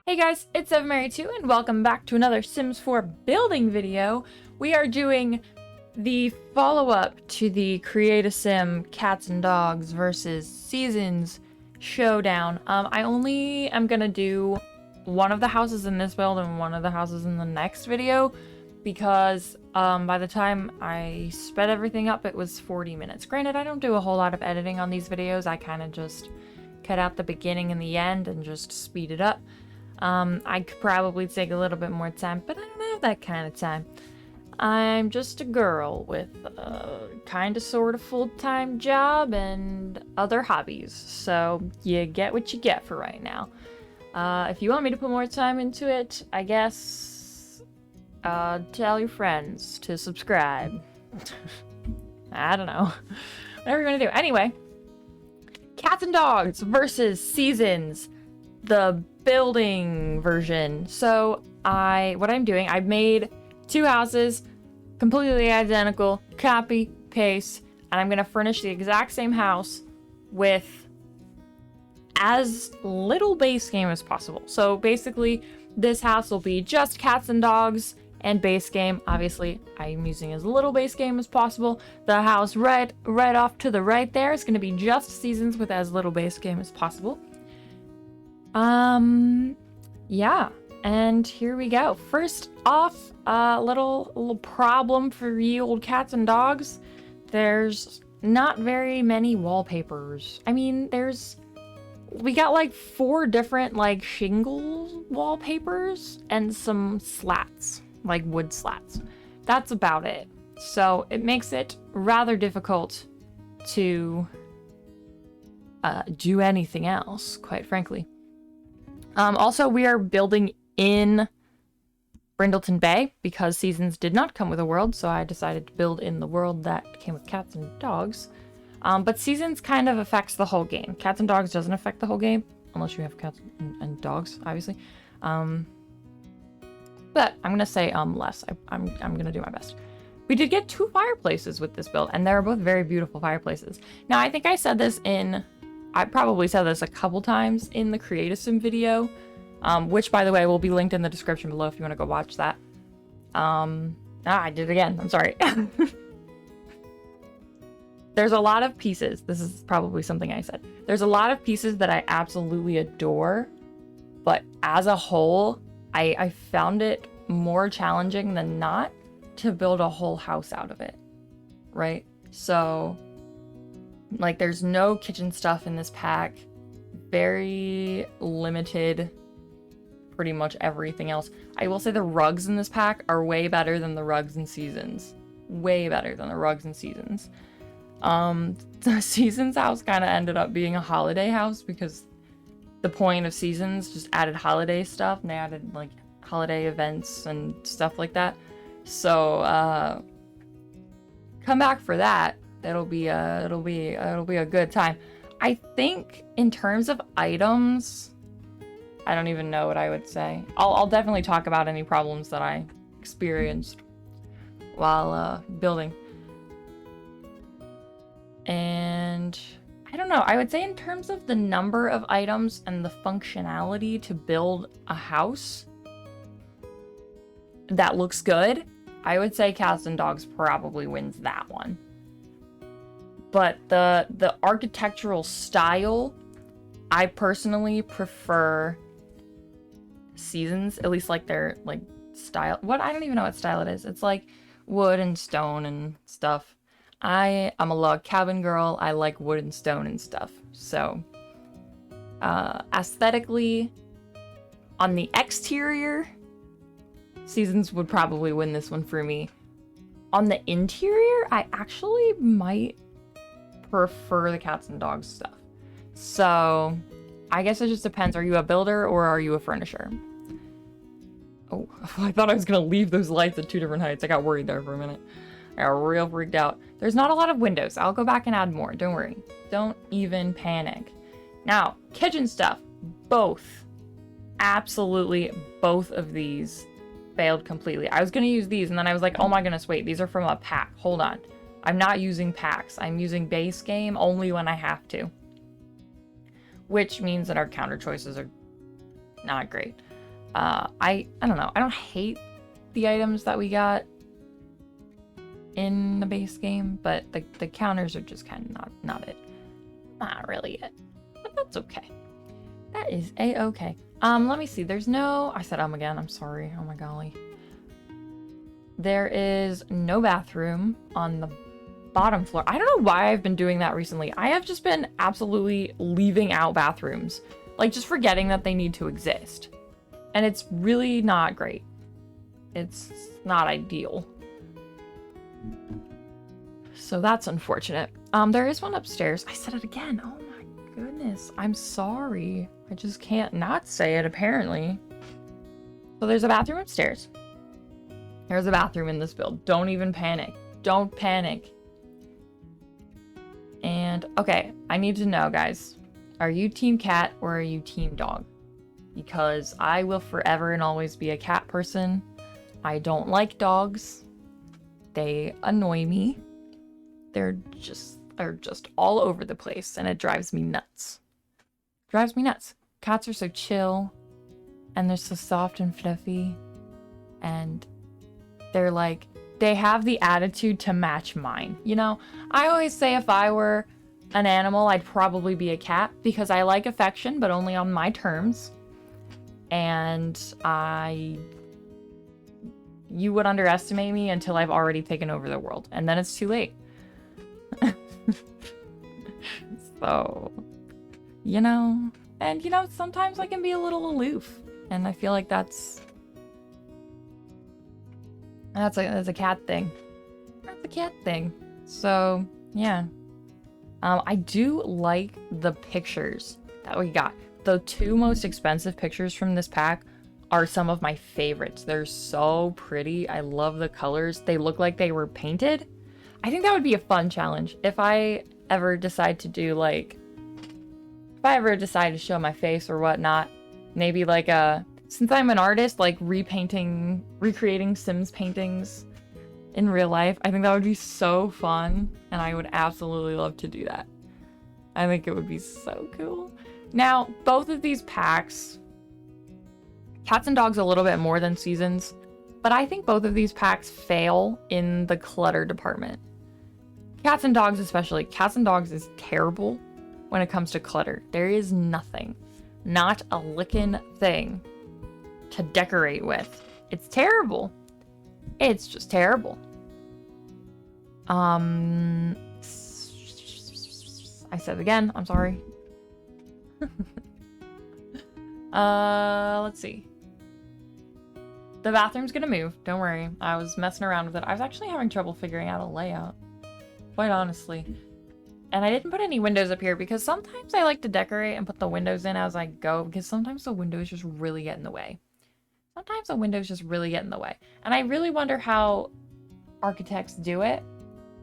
Hey guys, it's EvaMary2 and welcome back to another Sims 4 building video. We are doing the follow-up to the Create a Sim Cats and Dogs versus Seasons showdown. I only am gonna do one of the houses in this build and one of the houses in the next video because by the time I sped everything up it was 40 minutes. Granted, I don't do a whole lot of editing on these videos. I kind of just cut out the beginning and the end and just speed it up. I could probably take a little bit more time, but I don't have that kind of time. I'm just a girl with a kind of sort of full-time job and other hobbies, so you get what you get for right now. If you want me to put more time into it, I guess tell your friends to subscribe. I don't know. Whatever you want to do. Anyway, Cats and Dogs versus Seasons, the building version. So what I'm doing, I've made two houses completely identical, copy, paste, and I'm gonna furnish the exact same house with as little base game as possible. So basically this house will be just cats and dogs and base game. Obviously I'm using as little base game as possible. The house right off to the right there is gonna be just Seasons with as little base game as possible. Yeah, and here we go. First off, a little problem for you old cats and dogs. There's not very many wallpapers. I mean, we got like 4 different like shingle wallpapers and some slats, like wood slats. That's about it. So it makes it rather difficult to do anything else, quite frankly. Also, we are building in Brindleton Bay because Seasons did not come with a world, so I decided to build in the world that came with cats and dogs. But Seasons kind of affects the whole game. Cats and dogs doesn't affect the whole game, unless you have cats and dogs, obviously. But I'm gonna say less. I'm gonna do my best. We did get 2 fireplaces with this build, and they're both very beautiful fireplaces. Now, I think I said this I probably said this a couple times in the Create a Sim video, which, by the way, will be linked in the description below if you want to go watch that. I did it again. I'm sorry. There's a lot of pieces. This is probably something I said. There's a lot of pieces that I absolutely adore, but as a whole, I found it more challenging than not to build a whole house out of it, right? So like, there's no kitchen stuff in this pack. Very limited, pretty much everything else. I will say the rugs in this pack are way better than the rugs in Seasons. Way better than the rugs in Seasons. The Seasons house kind of ended up being a holiday house because the point of Seasons just added holiday stuff, and they added, like, holiday events and stuff like that. So, come back for that. It'll be a good time. I think in terms of items, I don't even know what I would say. I'll definitely talk about any problems that I experienced while building. And I don't know. I would say in terms of the number of items and the functionality to build a house that looks good, I would say Cats and Dogs probably wins that one. But the architectural style, I personally prefer Seasons, at least like their like style. I don't even know what style it is. It's like wood and stone and stuff. I'm a log cabin girl. I like wood and stone and stuff. So aesthetically, on the exterior, Seasons would probably win this one for me. On the interior, I actually might prefer the cats and dogs stuff. So I guess it just depends. Are you a builder or are you a furnisher? Oh, I thought I was gonna leave those lights at 2 different heights. I got worried there for a minute. I got real freaked out. There's not a lot of windows. I'll go back and add more. Don't worry. Don't even panic. Now, kitchen stuff. Both. Absolutely both of these failed completely. I was gonna use these and then I was like, oh my goodness, wait, these are from a pack. Hold on. I'm not using packs. I'm using base game only when I have to. Which means that our counter choices are not great. I don't know. I don't hate the items that we got in the base game, but the counters are just kind of not it. Not really it. But that's okay. That is a-okay. Let me see. There's no... I said again. I'm sorry. Oh my golly. There is no bathroom on the bottom floor. I don't know why I've been doing that recently. I have just been absolutely leaving out bathrooms. Like, just forgetting that they need to exist. And it's really not great. It's not ideal. So that's unfortunate. There is one upstairs. I said it again. Oh my goodness. I'm sorry. I just can't not say it, apparently. So there's a bathroom upstairs. There's a bathroom in this build. Don't even panic. Don't panic. And, okay, I need to know, guys. Are you team cat or are you team dog? Because I will forever and always be a cat person. I don't like dogs. They annoy me. They're just all over the place, and it drives me nuts. Drives me nuts. Cats are so chill, and they're so soft and fluffy, and they're like, they have the attitude to match mine. You know, I always say if I were an animal, I'd probably be a cat, because I like affection, but only on my terms. And you would underestimate me until I've already taken over the world, and then it's too late. So, you know, and you know, sometimes I can be a little aloof, and I feel like that's a cat thing. That's a cat thing. So, yeah. I do like the pictures that we got. The two most expensive pictures from this pack are some of my favorites. They're so pretty. I love the colors. They look like they were painted. I think that would be a fun challenge. If I ever decide to do, like... If I ever decide to show my face or whatnot, maybe like since I'm an artist, like recreating Sims paintings in real life, I think that would be so fun, and I would absolutely love to do that. I think it would be so cool. Now, both of these packs, Cats and Dogs a little bit more than Seasons, but I think both of these packs fail in the clutter department. Cats and Dogs especially. Cats and Dogs is terrible when it comes to clutter. There is nothing, not a lickin' thing to decorate with. It's terrible. It's just terrible. I said it again, I'm sorry. Let's see. The bathroom's gonna move, don't worry. I was messing around with it. I was actually having trouble figuring out a layout, quite honestly. And I didn't put any windows up here because sometimes I like to decorate and put the windows in as I go, because sometimes the windows just really get in the way. Sometimes the windows just really get in the way. And I really wonder how architects do it.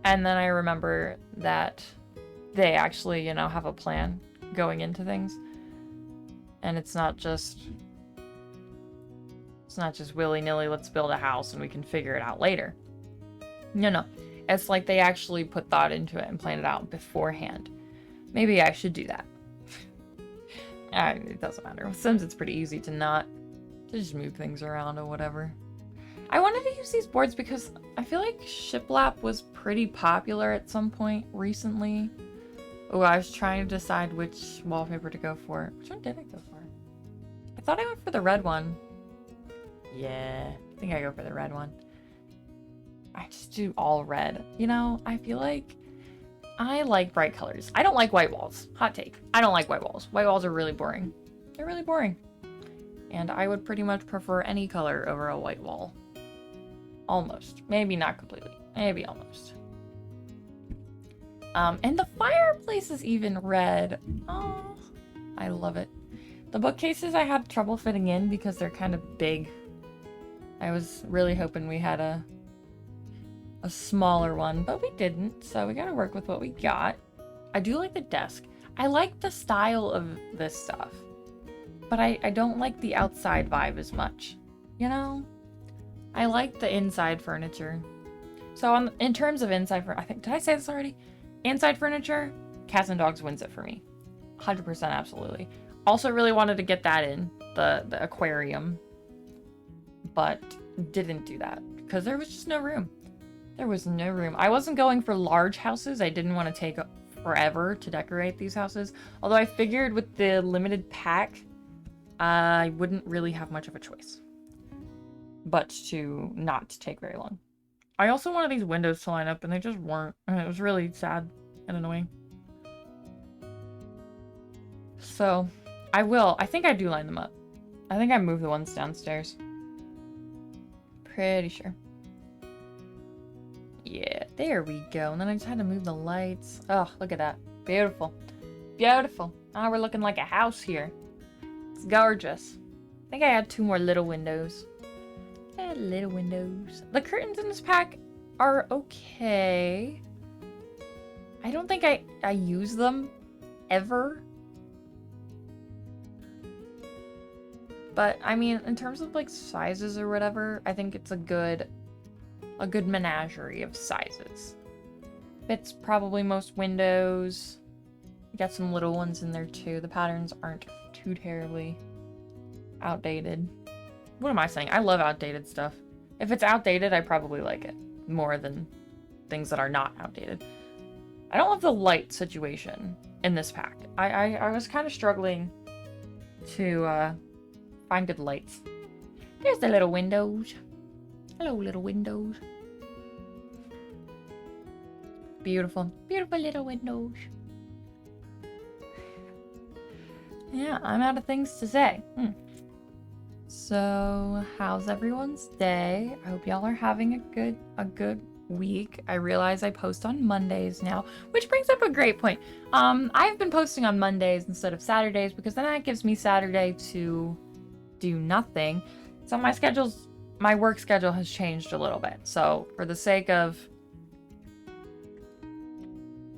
And then I remember that they actually, you know, have a plan going into things. And it's not just willy-nilly, let's build a house and we can figure it out later. No. It's like they actually put thought into it and planned it out beforehand. Maybe I should do that. It doesn't matter. With Sims, it's pretty easy to just move things around or whatever. I wanted to use these boards because I feel like shiplap was pretty popular at some point recently. Oh, I was trying to decide which wallpaper to go for. Which one did I go for? I thought I went for the red one. Yeah, I think I go for the red one. I just do all red. You know, I feel like I like bright colors. I don't like white walls. Hot take. I don't like white walls. White walls are really boring. They're really boring. And I would pretty much prefer any color over a white wall. Almost. Maybe not completely. Maybe almost. And the fireplace is even red. Oh, I love it. The bookcases I had trouble fitting in because they're kind of big. I was really hoping we had a smaller one, but we didn't, so we gotta work with what we got. I do like the desk. I like the style of this stuff, but I don't like the outside vibe as much. You know? I like the inside furniture. So in terms of inside furniture, I think, did I say this already? Inside furniture, Cats and Dogs wins it for me. 100% absolutely. Also really wanted to get that in, the aquarium. but didn't do that because there was just no room. There was no room. I wasn't going for large houses. I didn't want to take forever to decorate these houses. Although I figured with the limited pack, I wouldn't really have much of a choice. But to not take very long. I also wanted these windows to line up and they just weren't. And it was really sad and annoying. So, I think I do line them up. I think I moved the ones downstairs. Pretty sure. Yeah, there we go. And then I just had to move the lights. Oh, look at that. Beautiful. Beautiful. Now we're looking like a house here. It's gorgeous. I think I had 2 more little windows. Little windows. The curtains in this pack are okay. I don't think I use them ever. But, I mean, in terms of, like, sizes or whatever, I think it's a good menagerie of sizes. Fits probably most windows. You got some little ones in there, too. The patterns aren't too terribly outdated. What am I saying? I love outdated stuff. If it's outdated, I probably like it more than things that are not outdated. I don't love the light situation in this pack. I was kind of struggling to, find good lights. There's the little windows. Hello, little windows. Beautiful. Beautiful little windows. Yeah, I'm out of things to say. So, how's everyone's day? I hope y'all are having a good week. I realize I post on Mondays now, which brings up a great point. I've been posting on Mondays instead of Saturdays because then that gives me Saturday to do nothing. So my work schedule has changed a little bit. So for the sake of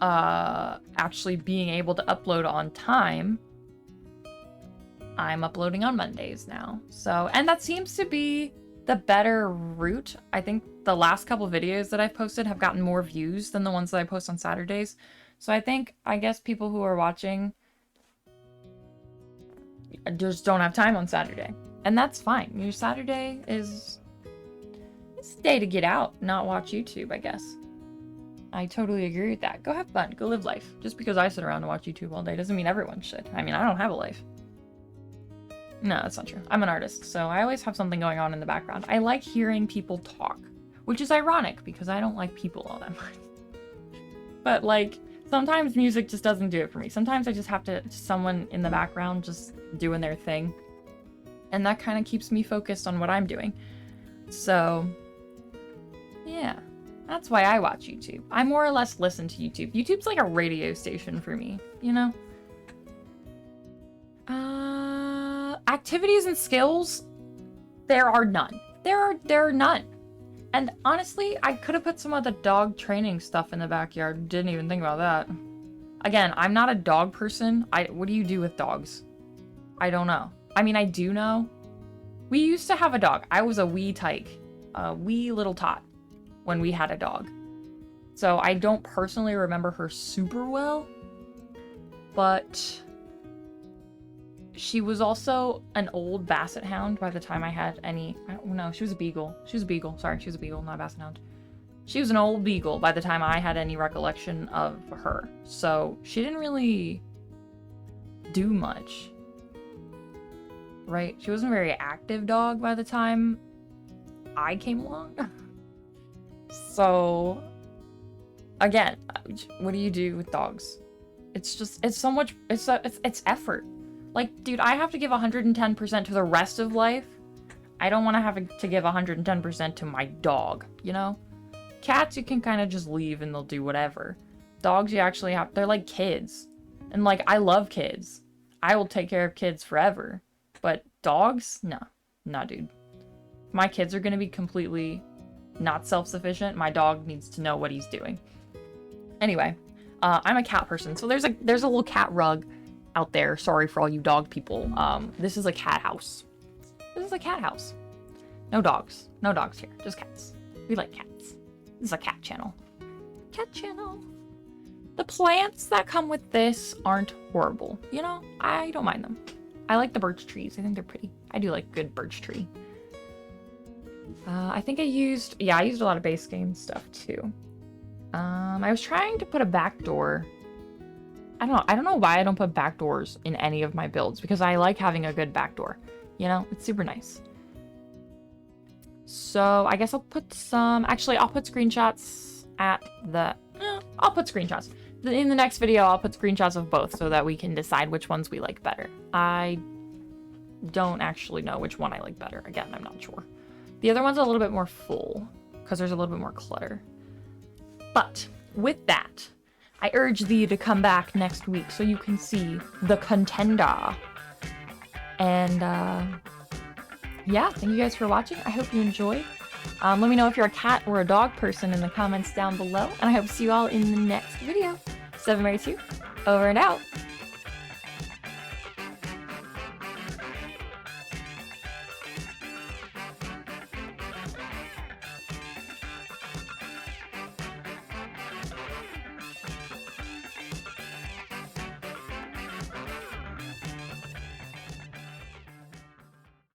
actually being able to upload on time, I'm uploading on Mondays now. So, and that seems to be the better route. I think the last couple videos that I've posted have gotten more views than the ones that I post on Saturdays. So I guess people who are watching just don't have time on Saturday. And that's fine. Your Saturday is it's a day to get out, not watch YouTube, I guess. I totally agree with that. Go have fun. Go live life. Just because I sit around and watch YouTube all day doesn't mean everyone should. I mean, I don't have a life. No, that's not true. I'm an artist, so I always have something going on in the background. I like hearing people talk, which is ironic because I don't like people all that much. But, like, sometimes music just doesn't do it for me. Sometimes I just have someone in the background just doing their thing. And that kind of keeps me focused on what I'm doing. So, yeah. That's why I watch YouTube. I more or less listen to YouTube. YouTube's like a radio station for me, you know? Activities and skills, there are none. There are none. And honestly, I could have put some of the dog training stuff in the backyard. Didn't even think about that. Again, I'm not a dog person. What do you do with dogs? I don't know. I mean, I do know. We used to have a dog. I was a wee tyke. A wee little tot when we had a dog. So I don't personally remember her super well. But she was also an old basset hound by the time I had any... I don't know. She was a beagle. She was a beagle. Sorry, she was a beagle, not a basset hound. She was an old beagle by the time I had any recollection of her. So she didn't really do much. Right? She wasn't a very active dog by the time I came along. So, again, what do you do with dogs? It's just, it's so much, it's effort. Like, dude, I have to give 110% to the rest of life. I don't want to have to give 110% to my dog, you know? Cats, you can kind of just leave and they'll do whatever. Dogs, you actually have, they're like kids. And, like, I love kids. I will take care of kids forever. But dogs? No. Nah, dude. If my kids are going to be completely not self-sufficient, my dog needs to know what he's doing. Anyway, I'm a cat person. So there's a little cat rug out there. Sorry for all you dog people. This is a cat house. This is a cat house. No dogs. No dogs here. Just cats. We like cats. This is a cat channel. Cat channel. The plants that come with this aren't horrible. You know, I don't mind them. I like the birch trees. I think they're pretty. I do like good birch tree. I think I used a lot of base game stuff too. I was trying to put a backdoor. I don't know why I don't put backdoors in any of my builds, because I like having a good backdoor. You know, it's super nice. So I guess I'll put some, actually I'll put screenshots at the, I'll put screenshots. In the next video, I'll put screenshots of both so that we can decide which ones we like better. I don't actually know which one I like better. Again, I'm not sure. The other one's a little bit more full because there's a little bit more clutter. But with that, I urge thee to come back next week so you can see the contender. And yeah, thank you guys for watching. I hope you enjoyed. Let me know if you're a cat or a dog person in the comments down below. And I hope to see you all in the next video. 7Mary2, over and out.